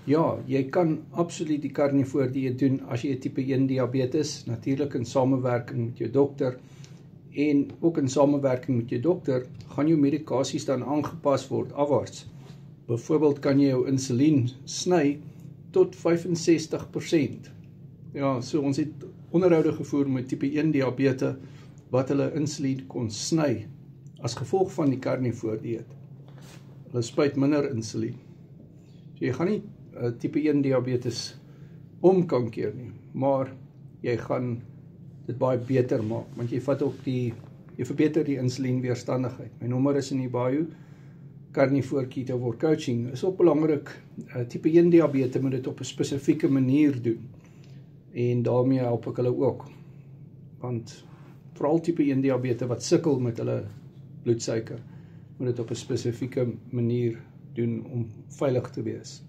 Ja, jy kan absoluut die carnivore dieet doen as jy tipe 1 diabetes, natuurlik in samewerking met jou dokter, en ook in samewerking met jou dokter, gaan jou medikasies dan aangepas word afwaarts. Byvoorbeeld kan jy jou insulien sny tot 65%. Ja, so ons het onderhoude gevoer met tipe 1 diabetes, wat hulle insulien kon sny, as gevolg van die carnivore dieet. Hulle spuit minder insulien. So jy gaan nie tipe 1 diabetes kan keer nie, maar jy gaan dit baie beter maak, want jy vat ook jy verbeter die insulienweerstandigheid. My nommer is in die bio, Carnivore Keto Coaching. Is ook belangrik, tipe 1 diabetes moet dit op 'n spesifieke manier doen, en daarmee help ek hulle ook, want veral tipe 1 diabetes wat sukkel met hulle bloedsuiker, moet dit op 'n spesifieke manier doen om veilig te wees.